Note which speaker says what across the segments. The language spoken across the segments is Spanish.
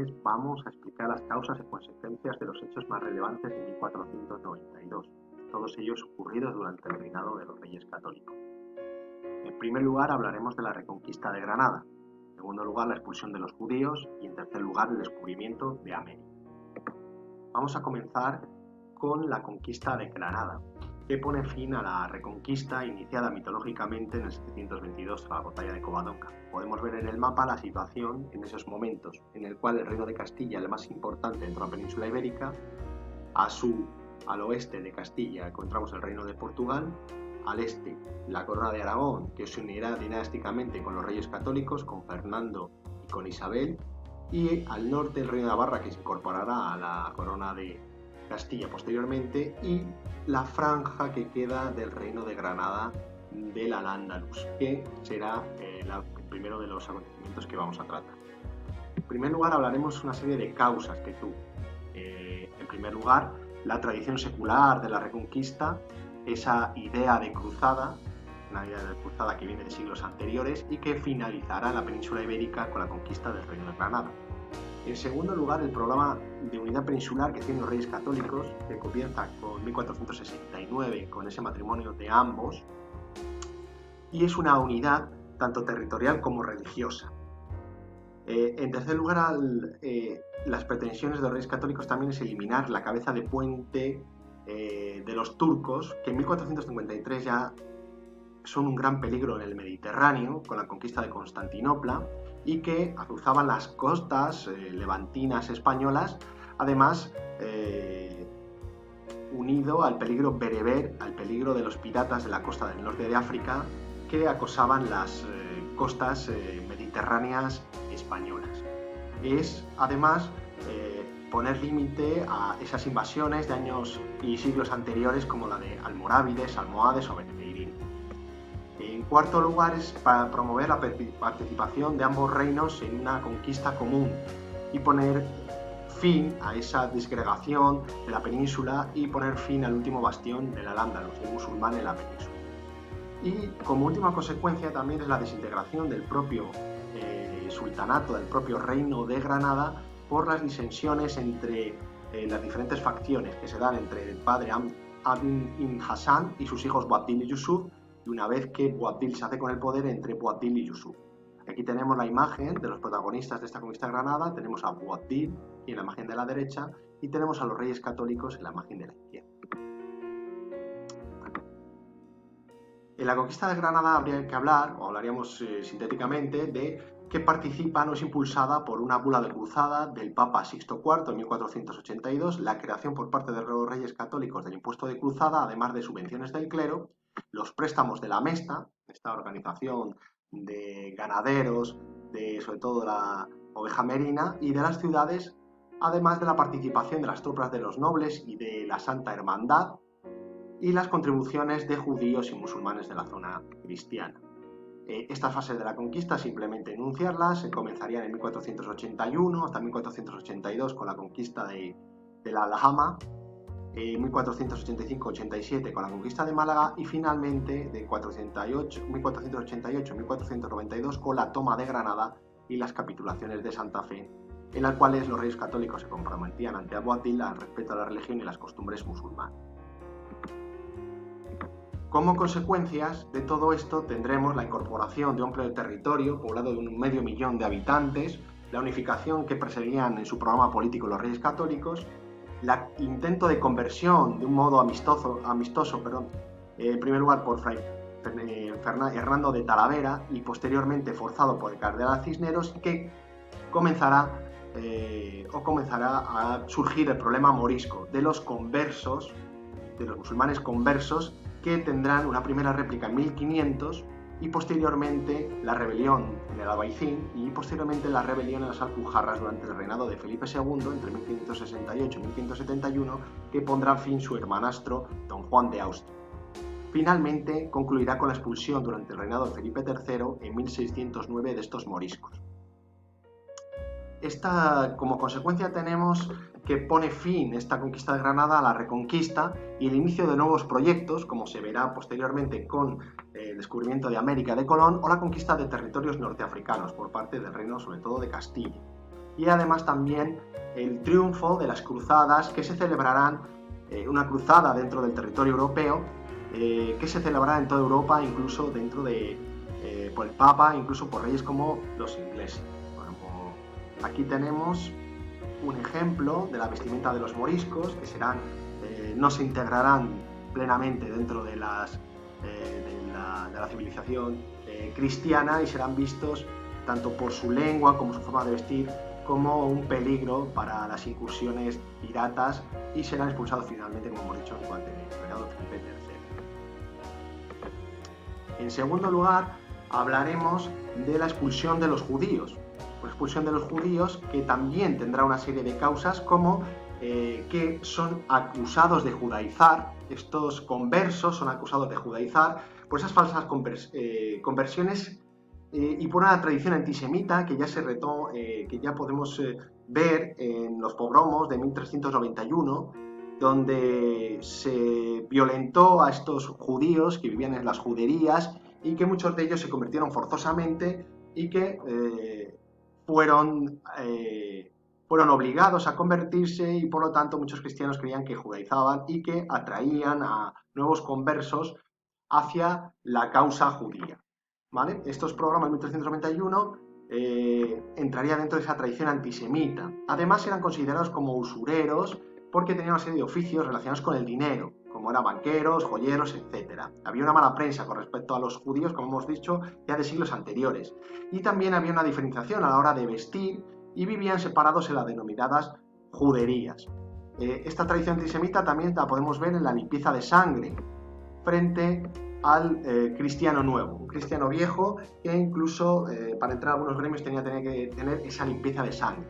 Speaker 1: entonces vamos a explicar las causas y consecuencias de los hechos más relevantes de 1492, todos ellos ocurridos durante el reinado de los Reyes Católicos. En primer lugar hablaremos de la reconquista de Granada, en segundo lugar la expulsión de los judíos y en tercer lugar el descubrimiento de América. Vamos a comenzar con la conquista de Granada, que pone fin a la reconquista iniciada mitológicamente en el 722 tras la batalla de Covadonga. Podemos ver en el mapa la situación en esos momentos, en el cual el reino de Castilla, el más importante dentro de la península ibérica, al oeste de Castilla encontramos el reino de Portugal, al este la corona de Aragón, que se unirá dinásticamente con los reyes católicos, con Fernando y con Isabel, y al norte el reino de Navarra, que se incorporará a la corona de Castilla posteriormente, y la franja que queda del reino de Granada del Al-Ándalus, que será el primero de los acontecimientos que vamos a tratar. En primer lugar hablaremos una serie de causas que tuvo. En primer lugar, la tradición secular de la Reconquista, esa idea de cruzada, una idea de cruzada que viene de siglos anteriores y que finalizará en la península ibérica con la conquista del reino de Granada. En segundo lugar, el programa de unidad peninsular que tienen los Reyes Católicos, que comienza con 1469, con ese matrimonio de ambos, y es una unidad tanto territorial como religiosa. En tercer lugar, las pretensiones de los Reyes Católicos también es eliminar la cabeza de puente de los turcos, que en 1453 ya son un gran peligro en el Mediterráneo, con la conquista de Constantinopla, y que cruzaban las costas levantinas españolas, además unido al peligro bereber, al peligro de los piratas de la costa del norte de África, que acosaban las costas mediterráneas españolas. Es, además, poner límite a esas invasiones de años y siglos anteriores, como la de almorávides, almohades o beneteirinos. En cuarto lugar, es para promover la participación de ambos reinos en una conquista común y poner fin a esa disgregación de la península y poner fin al último bastión del Al-Ándalus, del musulmán en la península. Y como última consecuencia también es la desintegración del propio sultanato, del propio reino de Granada, por las disensiones entre las diferentes facciones que se dan entre el padre Abd ibn Hassan y sus hijos Boabdil y Yusuf, y una vez que Boabdil se hace con el poder, entre Boabdil y Yusuf. Aquí tenemos la imagen de los protagonistas de esta conquista de Granada, tenemos a Boabdil en la imagen de la derecha y tenemos a los reyes católicos en la imagen de la izquierda. En la conquista de Granada habría que hablar, o hablaríamos sintéticamente, de que participa o es impulsada por una bula de cruzada del Papa Sixto IV en 1482, la creación por parte de los reyes católicos del impuesto de cruzada, además de subvenciones del clero, los préstamos de la Mesta, esta organización de ganaderos, sobre todo la oveja merina, y de las ciudades, además de la participación de las tropas de los nobles y de la Santa Hermandad, y las contribuciones de judíos y musulmanes de la zona cristiana. Estas fases de la conquista, simplemente enunciarlas, comenzarían en 1481 hasta 1482 con la conquista de la Alhama, 1485-87 con la conquista de Málaga y finalmente de 1488 1492 con la toma de Granada y las capitulaciones de Santa Fe, en las cuales los reyes católicos se comprometían ante Aboabdil al respeto a la religión y las costumbres musulmanas. Como consecuencias de todo esto tendremos la incorporación de un amplio territorio poblado de 500.000 de habitantes, la unificación que perseguían en su programa político los reyes católicos, el intento de conversión de un modo amistoso, en primer lugar por Fray Hernando de Talavera y posteriormente forzado por el cardenal Cisneros, que comenzará a surgir el problema morisco de los conversos, de los musulmanes conversos, que tendrán una primera réplica en 1500 y posteriormente la rebelión en el Albaicín y posteriormente la rebelión en las Alpujarras durante el reinado de Felipe II entre 1568 y 1571, que pondrá fin su hermanastro don Juan de Austria. Finalmente concluirá con la expulsión durante el reinado de Felipe III en 1609 de estos moriscos. Como consecuencia tenemos que pone fin esta conquista de Granada a la Reconquista y el inicio de nuevos proyectos, como se verá posteriormente con el descubrimiento de América de Colón o la conquista de territorios norteafricanos por parte del reino, sobre todo de Castilla. y además también el triunfo de las cruzadas que se celebrarán, una cruzada dentro del territorio europeo, que se celebrará en toda Europa, incluso por el Papa, incluso por reyes como los ingleses. Bueno, aquí tenemos un ejemplo de la vestimenta de los moriscos, que no se integrarán plenamente dentro de la civilización cristiana y serán vistos tanto por su lengua como su forma de vestir como un peligro para las incursiones piratas y serán expulsados finalmente, como hemos dicho, durante el reinado de Felipe III. En segundo lugar, hablaremos de la expulsión de los judíos. La expulsión de los judíos, que también tendrá una serie de causas, como que son acusados de judaizar. Estos conversos son acusados de judaizar por esas falsas conversiones y por una tradición antisemita que ya podemos ver en los pogromos de 1391, donde se violentó a estos judíos que vivían en las juderías y que muchos de ellos se convirtieron forzosamente y que fueron obligados a convertirse, y por lo tanto muchos cristianos creían que judaizaban y que atraían a nuevos conversos hacia la causa judía. ¿Vale? Estos programas de 1391 entrarían dentro de esa tradición antisemita. Además eran considerados como usureros porque tenían una serie de oficios relacionados con el dinero, como eran banqueros, joyeros, etc. Había una mala prensa con respecto a los judíos, como hemos dicho, ya de siglos anteriores. Y también había una diferenciación a la hora de vestir y vivían separados en las denominadas juderías. Esta tradición antisemita también la podemos ver en la limpieza de sangre frente al cristiano nuevo, un cristiano viejo que incluso para entrar a algunos gremios tenía que tener esa limpieza de sangre.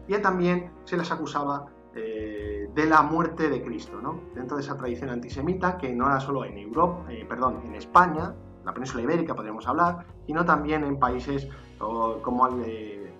Speaker 1: Y también se les acusaba de la muerte de Cristo, ¿no? Dentro de esa tradición antisemita, que no era solo en en España, la península ibérica podríamos hablar, sino también en países como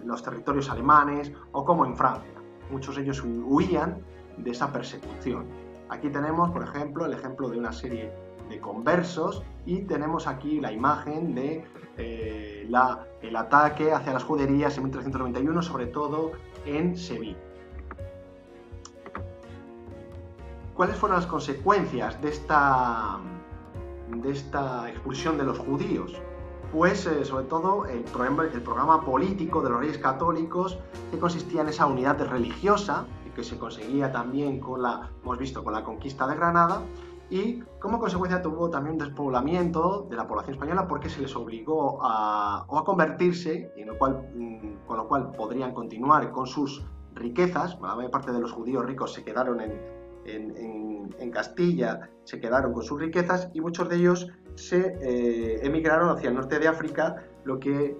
Speaker 1: los territorios alemanes o como en Francia. Muchos de ellos huían de esa persecución. Aquí tenemos, por ejemplo, el ejemplo de una serie de conversos y tenemos aquí la imagen de el ataque hacia las juderías en 1391, sobre todo en Sevilla. ¿Cuáles fueron las consecuencias de esta expulsión de los judíos? Pues sobre todo el programa político de los reyes católicos, que consistía en esa unidad religiosa y que se conseguía también con la conquista de Granada, y como consecuencia tuvo también un despoblamiento de la población española porque se les obligó a convertirse, con lo cual podrían continuar con sus riquezas. La mayor parte de los judíos ricos se quedaron en Castilla, se quedaron con sus riquezas, y muchos de ellos se emigraron hacia el norte de África, lo que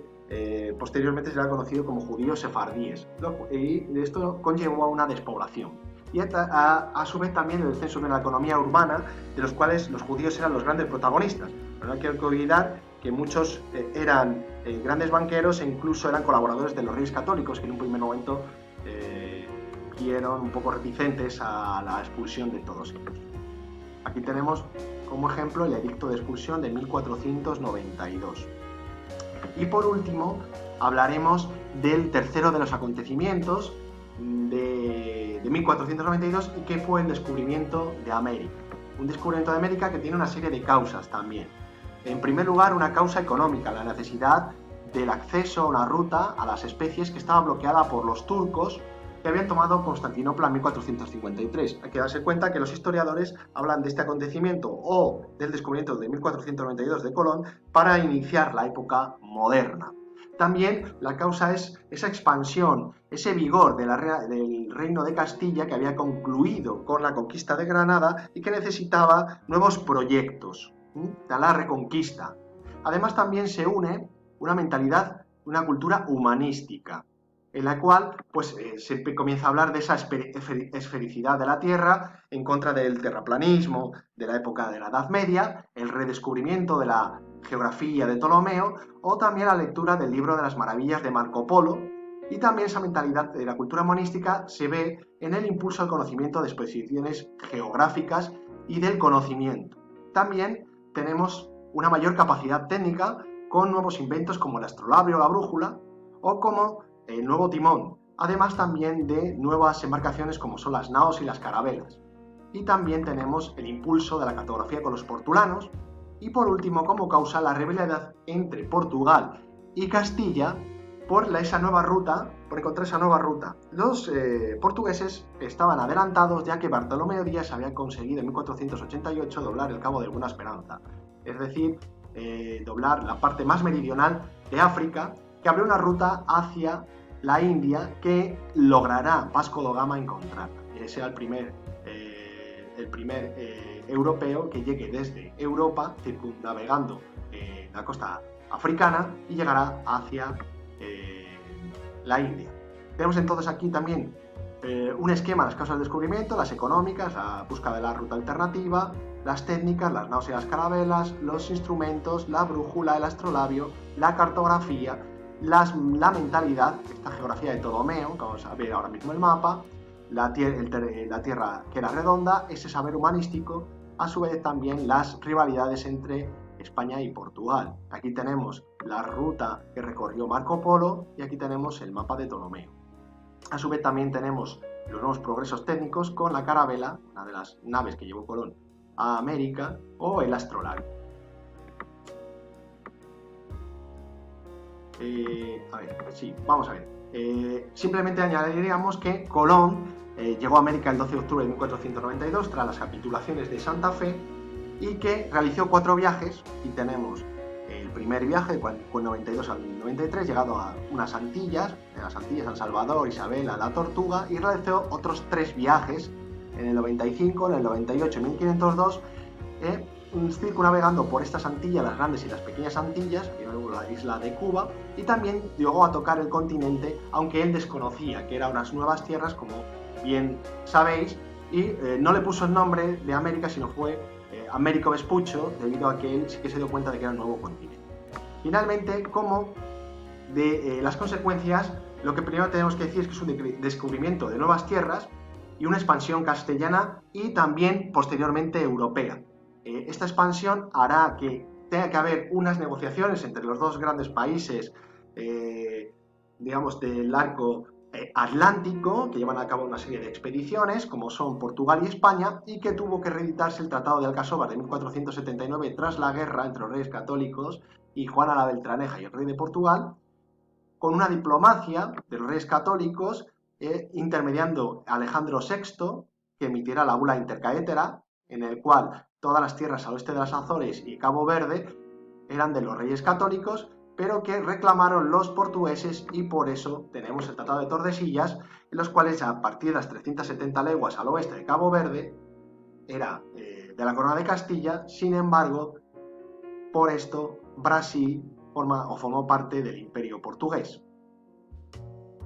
Speaker 1: posteriormente será conocido como judíos sefardíes, y esto conllevó a una despoblación y a su vez también el descenso de la economía urbana, de los cuales los judíos eran los grandes protagonistas. Pero no hay que olvidar que muchos eran grandes banqueros e incluso eran colaboradores de los reyes católicos, que en un primer momento vieron un poco reticentes a la expulsión de todos ellos. Aquí tenemos como ejemplo el edicto de expulsión de 1492. Y por último hablaremos del tercero de los acontecimientos de 1492, y que fue el descubrimiento de América. Un descubrimiento de América que tiene una serie de causas también. En primer lugar, una causa económica, la necesidad del acceso a una ruta a las especies que estaba bloqueada por los turcos, que habían tomado Constantinopla en 1453. Hay que darse cuenta que los historiadores hablan de este acontecimiento o del descubrimiento de 1492 de Colón para iniciar la época moderna. También la causa es esa expansión, ese vigor del reino de Castilla, que había concluido con la conquista de Granada y que necesitaba nuevos proyectos de la reconquista. Además también se une una mentalidad, una cultura humanística, en la cual se comienza a hablar de esa esfericidad de la Tierra en contra del terraplanismo de la época de la Edad Media, el redescubrimiento de la geografía de Ptolomeo, o también la lectura del libro de las maravillas de Marco Polo. Y también esa mentalidad de la cultura monística se ve en el impulso al conocimiento de exposiciones geográficas y del conocimiento. También tenemos una mayor capacidad técnica con nuevos inventos como el astrolabio o la brújula, o como el nuevo timón, además también de nuevas embarcaciones como son las naos y las carabelas. Y también tenemos el impulso de la cartografía con los portulanos, y por último, como causa, la rivalidad entre Portugal y Castilla por esa nueva ruta, por encontrar esa nueva ruta. Los portugueses estaban adelantados, ya que Bartolomé Díaz había conseguido en 1488 doblar el Cabo de Buena Esperanza, es decir, doblar la parte más meridional de África, que abrió una ruta hacia la India que logrará Vasco da Gama encontrar. Ese será el primer europeo que llegue desde Europa, circunnavegando la costa africana, y llegará hacia la India. Tenemos entonces aquí también un esquema de las causas del descubrimiento: las económicas, la búsqueda de la ruta alternativa, las técnicas, las naos y las carabelas, los instrumentos, la brújula, el astrolabio, la cartografía, la mentalidad, esta geografía de Ptolomeo, que vamos a ver ahora mismo el mapa, la tierra que era redonda, ese saber humanístico, a su vez también las rivalidades entre España y Portugal. Aquí tenemos la ruta que recorrió Marco Polo y aquí tenemos el mapa de Ptolomeo. A su vez también tenemos los nuevos progresos técnicos con la carabela, una de las naves que llevó Colón a América, o el astrolabio. Vamos a ver. Simplemente añadiríamos que Colón llegó a América el 12 de octubre de 1492 tras las capitulaciones de Santa Fe, y que realizó 4 viajes, y tenemos el primer viaje con 92 al 93, llegado a unas Antillas, de las Antillas San Salvador, Isabela, La Tortuga, y realizó otros 3 viajes en el 95, en el 98 y 1502, circunnavegando por estas Antillas, las grandes y las pequeñas Antillas, y luego la isla de Cuba, y también llegó a tocar el continente, aunque él desconocía que eran unas nuevas tierras, como bien sabéis, y no le puso el nombre de América, sino fue Américo Vespuccio, debido a que él sí que se dio cuenta de que era un nuevo continente. Finalmente, como de las consecuencias, lo que primero tenemos que decir es que es un descubrimiento de nuevas tierras y una expansión castellana y también posteriormente europea. Esta expansión hará que tenga que haber unas negociaciones entre los dos grandes países, digamos, del arco atlántico, que llevan a cabo una serie de expediciones, como son Portugal y España, y que tuvo que reeditarse el Tratado de Alcasóvar de 1479 tras la guerra entre los reyes católicos y Juana la Beltraneja y el rey de Portugal, con una diplomacia de los reyes católicos, intermediando a Alejandro VI, que emitirá la bula Intercaetera, en el cual todas las tierras al oeste de las Azores y Cabo Verde eran de los reyes católicos, pero que reclamaron los portugueses, y por eso tenemos el Tratado de Tordesillas, en los cuales a partir de las 370 leguas al oeste de Cabo Verde era de la Corona de Castilla. Sin embargo, por esto Brasil formó parte del Imperio portugués,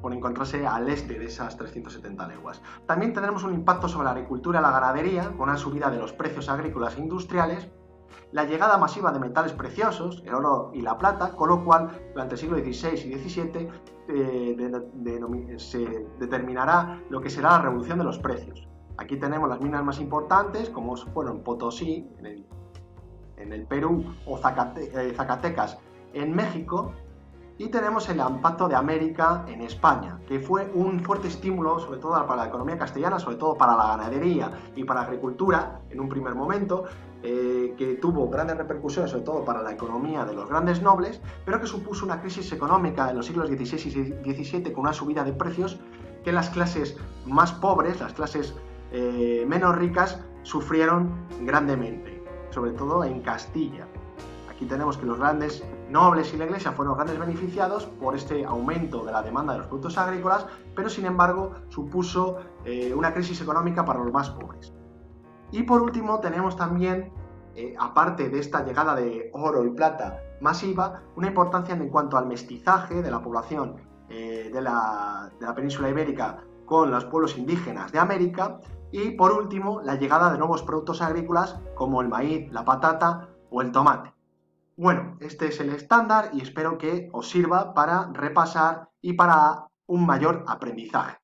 Speaker 1: por encontrarse al este de esas 370 leguas. También tendremos un impacto sobre la agricultura y la ganadería, con una subida de los precios agrícolas e industriales, la llegada masiva de metales preciosos, el oro y la plata, con lo cual durante el siglo XVI y XVII se determinará lo que será la revolución de los precios. Aquí tenemos las minas más importantes, como fueron Potosí en el Perú, o Zacatecas en México, y tenemos el impacto de América en España, que fue un fuerte estímulo, sobre todo para la economía castellana, sobre todo para la ganadería y para la agricultura en un primer momento, que tuvo grandes repercusiones, sobre todo para la economía de los grandes nobles, pero que supuso una crisis económica en los siglos XVI y XVII, con una subida de precios que las clases más pobres, las clases menos ricas, sufrieron grandemente, sobre todo en Castilla. Aquí tenemos que los grandes nobles y la iglesia fueron grandes beneficiados por este aumento de la demanda de los productos agrícolas, pero sin embargo supuso una crisis económica para los más pobres. Y por último tenemos también, aparte de esta llegada de oro y plata masiva, una importancia en cuanto al mestizaje de la población de la península ibérica con los pueblos indígenas de América, y por último la llegada de nuevos productos agrícolas como el maíz, la patata o el tomate. Bueno, este es el estándar y espero que os sirva para repasar y para un mayor aprendizaje.